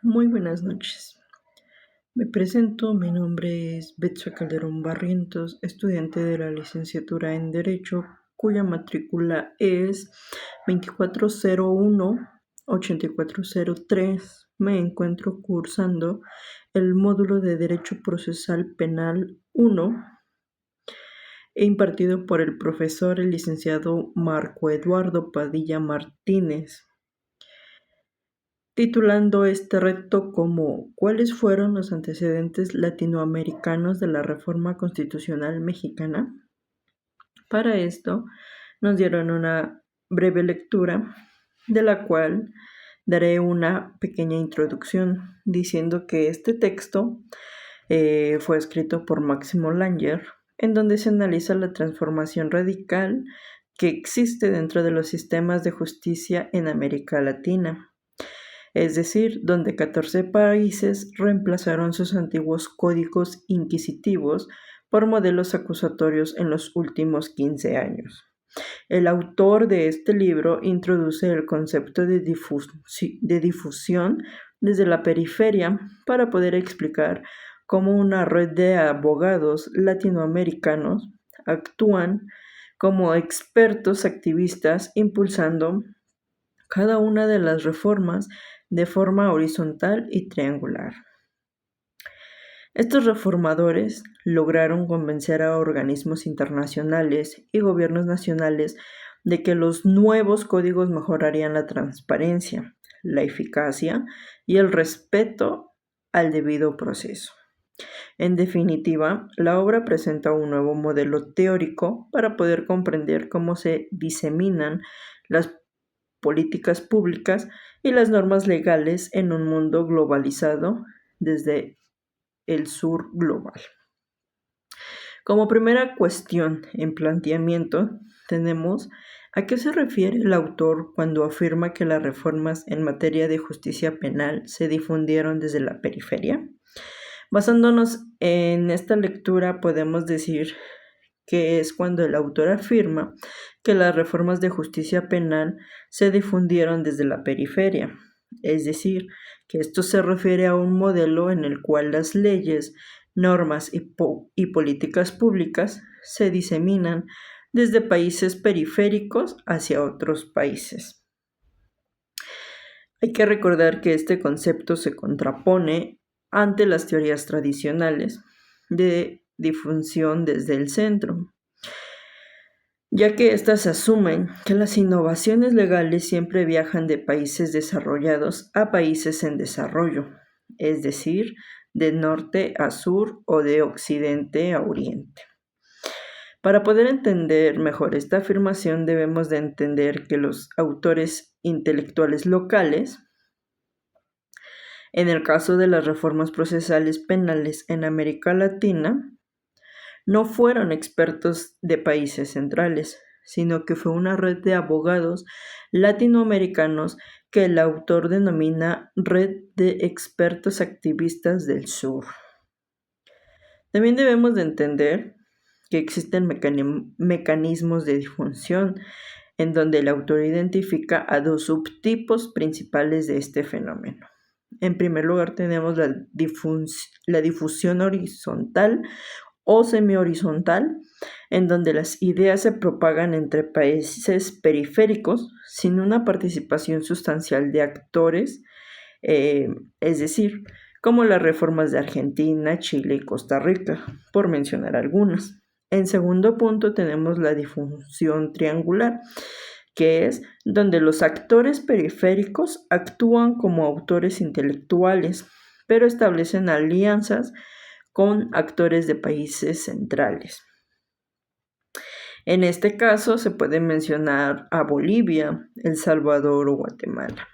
Muy buenas noches. Me presento, mi nombre es Betsa Calderón Barrientos, estudiante de la licenciatura en Derecho, cuya matrícula es 2401-8403. Me encuentro cursando el módulo de Derecho Procesal Penal 1, impartido por el profesor el licenciado Marco Eduardo Padilla Martínez, titulando este reto como ¿cuáles fueron los antecedentes latinoamericanos de la reforma constitucional mexicana? Para esto nos dieron una breve lectura, de la cual daré una pequeña introducción diciendo que este texto fue escrito por Máximo Langer, en donde se analiza la transformación radical que existe dentro de los sistemas de justicia en América Latina, es decir, donde 14 países reemplazaron sus antiguos códigos inquisitivos por modelos acusatorios en los últimos 15 años. El autor de este libro introduce el concepto de difusión desde la periferia para poder explicar cómo una red de abogados latinoamericanos actúan como expertos activistas impulsando cada una de las reformas de forma horizontal y triangular. Estos reformadores lograron convencer a organismos internacionales y gobiernos nacionales de que los nuevos códigos mejorarían la transparencia, la eficacia y el respeto al debido proceso. En definitiva, la obra presenta un nuevo modelo teórico para poder comprender cómo se diseminan las políticas públicas y las normas legales en un mundo globalizado desde el sur global. Como primera cuestión en planteamiento, tenemos ¿a qué se refiere el autor cuando afirma que las reformas en materia de justicia penal se difundieron desde la periferia? Basándonos en esta lectura, podemos decir que es cuando el autor afirma que las reformas de justicia penal se difundieron desde la periferia, es decir, que esto se refiere a un modelo en el cual las leyes, normas y políticas públicas se diseminan desde países periféricos hacia otros países. Hay que recordar que este concepto se contrapone ante las teorías tradicionales de difusión desde el centro, ya que éstas asumen que las innovaciones legales siempre viajan de países desarrollados a países en desarrollo, es decir, de norte a sur o de occidente a oriente. Para poder entender mejor esta afirmación debemos de entender que los autores intelectuales locales, en el caso de las reformas procesales penales en América Latina, no fueron expertos de países centrales, sino que fue una red de abogados latinoamericanos que el autor denomina Red de Expertos Activistas del Sur. También debemos de entender que existen mecanismos de difusión en donde el autor identifica a dos subtipos principales de este fenómeno. En primer lugar tenemos la difusión horizontal o semi-horizontal, en donde las ideas se propagan entre países periféricos sin una participación sustancial de actores, es decir, como las reformas de Argentina, Chile y Costa Rica, por mencionar algunas. En segundo punto tenemos la difusión triangular, que es donde los actores periféricos actúan como autores intelectuales, pero establecen alianzas con actores de países centrales. En este caso se puede mencionar a Bolivia, El Salvador o Guatemala.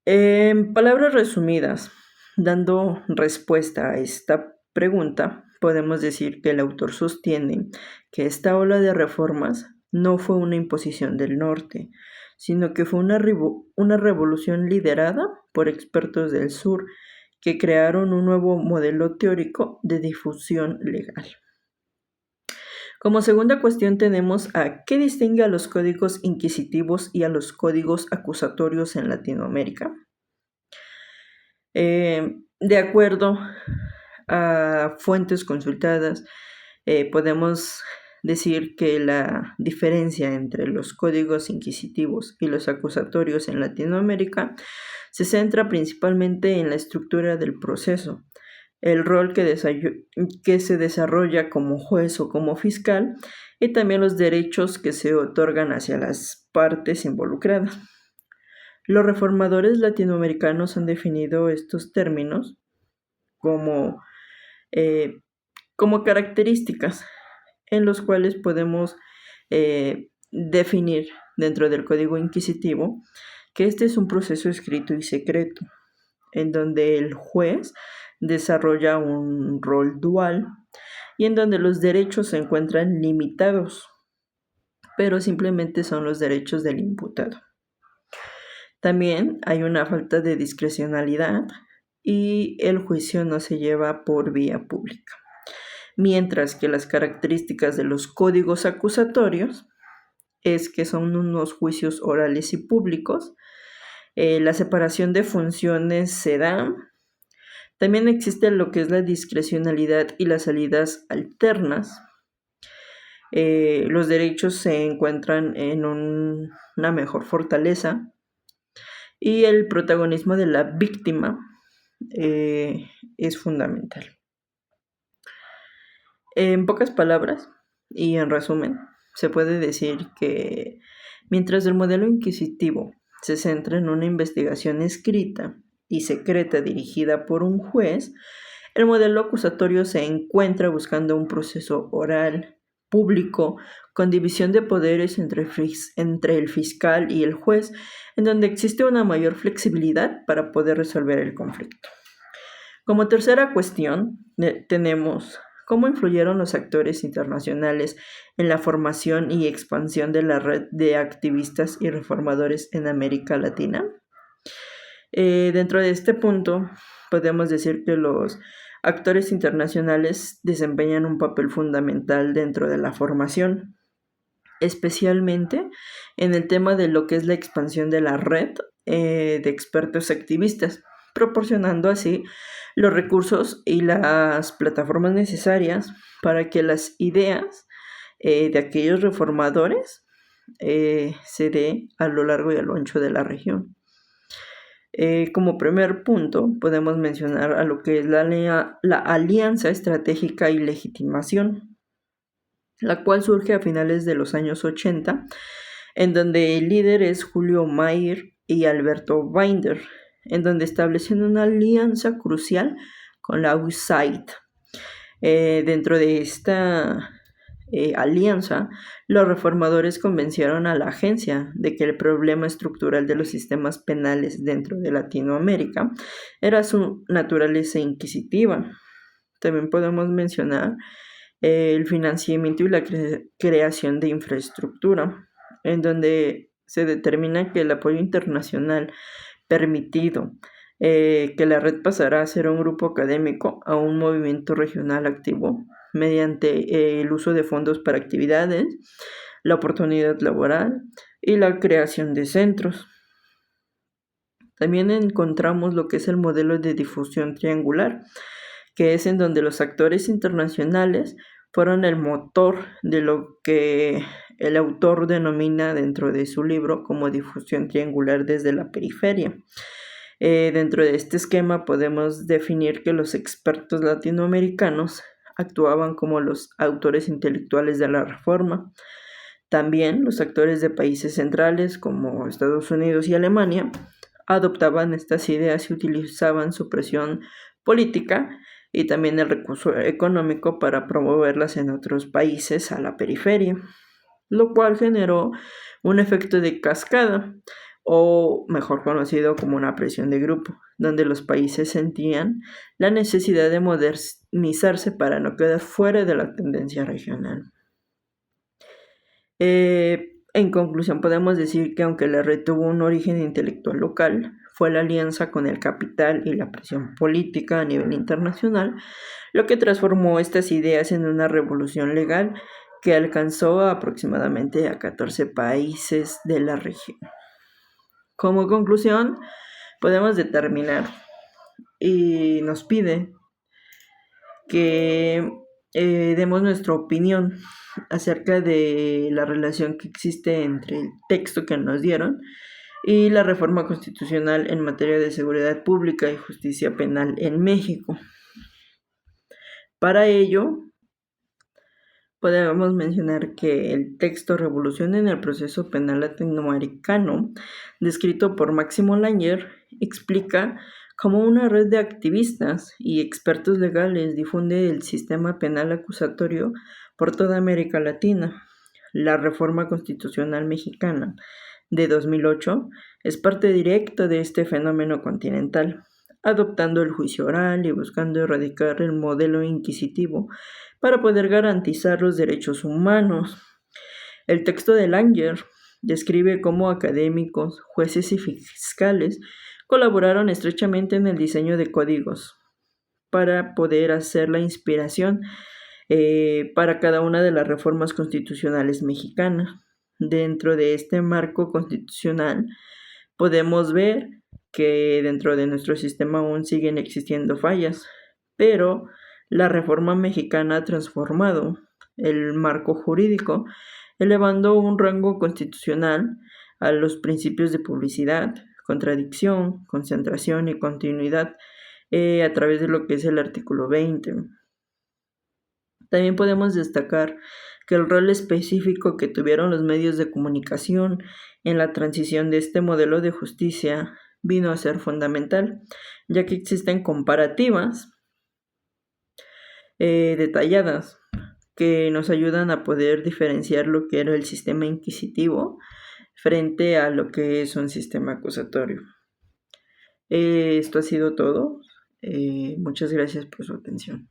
En palabras resumidas, dando respuesta a esta pregunta, podemos decir que el autor sostiene que esta ola de reformas no fue una imposición del norte, sino que fue una revolución liderada por expertos del sur que crearon un nuevo modelo teórico de difusión legal. Como segunda cuestión tenemos a ¿qué distingue a los códigos inquisitivos y a los códigos acusatorios en Latinoamérica? De acuerdo a fuentes consultadas, podemos decir que la diferencia entre los códigos inquisitivos y los acusatorios en Latinoamérica se centra principalmente en la estructura del proceso, el rol que se desarrolla como juez o como fiscal y también los derechos que se otorgan hacia las partes involucradas. Los reformadores latinoamericanos han definido estos términos como, eh, como características en los cuales podemos definir dentro del código inquisitivo que este es un proceso escrito y secreto, en donde el juez desarrolla un rol dual y en donde los derechos se encuentran limitados, pero simplemente son los derechos del imputado. También hay una falta de discrecionalidad y el juicio no se lleva por vía pública. Mientras que las características de los códigos acusatorios es que son unos juicios orales y públicos, la separación de funciones se da, también existe lo que es la discrecionalidad y las salidas alternas. Los derechos se encuentran en una mejor fortaleza y el protagonismo de la víctima es fundamental. En pocas palabras y en resumen, se puede decir que mientras el modelo inquisitivo se centra en una investigación escrita y secreta dirigida por un juez, el modelo acusatorio se encuentra buscando un proceso oral, público, con división de poderes entre el fiscal y el juez, en donde existe una mayor flexibilidad para poder resolver el conflicto. Como tercera cuestión, tenemos cómo influyeron los actores internacionales en la formación y expansión de la red de activistas y reformadores en América Latina. Dentro de este punto, podemos decir que los actores internacionales desempeñan un papel fundamental dentro de la formación, especialmente en el tema de lo que es la expansión de la red de expertos activistas, proporcionando así los recursos y las plataformas necesarias para que las ideas de aquellos reformadores se dé a lo largo y a lo ancho de la región. Como primer punto, podemos mencionar a lo que es la Alianza Estratégica y Legitimación, la cual surge a finales de los años 80, en donde el líder es Julio Mayer y Alberto Binder, en donde establecen una alianza crucial con la USAID. Dentro de esta alianza, los reformadores convencieron a la agencia de que el problema estructural de los sistemas penales dentro de Latinoamérica era su naturaleza inquisitiva. También podemos mencionar el financiamiento y la creación de infraestructura, en donde se determina que el apoyo internacional permitido que la red pasará a ser un grupo académico a un movimiento regional activo mediante el uso de fondos para actividades, la oportunidad laboral y la creación de centros. También encontramos lo que es el modelo de difusión triangular, que es en donde los actores internacionales fueron el motor de lo que el autor denomina dentro de su libro como difusión triangular desde la periferia. Dentro de este esquema podemos definir que los expertos latinoamericanos actuaban como los autores intelectuales de la reforma. También los actores de países centrales como Estados Unidos y Alemania adoptaban estas ideas y utilizaban su presión política y también el recurso económico para promoverlas en otros países a la periferia, lo cual generó un efecto de cascada, o mejor conocido como una presión de grupo, donde los países sentían la necesidad de modernizarse para no quedar fuera de la tendencia regional. En conclusión, podemos decir que aunque la red tuvo un origen intelectual local, fue la alianza con el capital y la presión política a nivel internacional lo que transformó estas ideas en una revolución legal que alcanzó aproximadamente a 14 países de la región. Como conclusión, podemos determinar y nos pide que demos nuestra opinión acerca de la relación que existe entre el texto que nos dieron y la reforma constitucional en materia de seguridad pública y justicia penal en México. Para ello, podemos mencionar que el texto Revolución en el proceso penal latinoamericano, descrito por Máximo Langer, explica cómo una red de activistas y expertos legales difunde el sistema penal acusatorio por toda América Latina. La reforma constitucional mexicana de 2008 es parte directa de este fenómeno continental, adoptando el juicio oral y buscando erradicar el modelo inquisitivo para poder garantizar los derechos humanos. El texto de Langer describe cómo académicos, jueces y fiscales colaboraron estrechamente en el diseño de códigos para poder hacer la inspiración para cada una de las reformas constitucionales mexicanas. Dentro de este marco constitucional podemos ver que dentro de nuestro sistema aún siguen existiendo fallas, pero la reforma mexicana ha transformado el marco jurídico, elevando un rango constitucional a los principios de publicidad, contradicción, concentración y continuidad a través de lo que es el artículo 20. También podemos destacar que el rol específico que tuvieron los medios de comunicación en la transición de este modelo de justicia vino a ser fundamental, ya que existen comparativas detalladas que nos ayudan a poder diferenciar lo que era el sistema inquisitivo frente a lo que es un sistema acusatorio. Esto ha sido todo. Muchas gracias por su atención.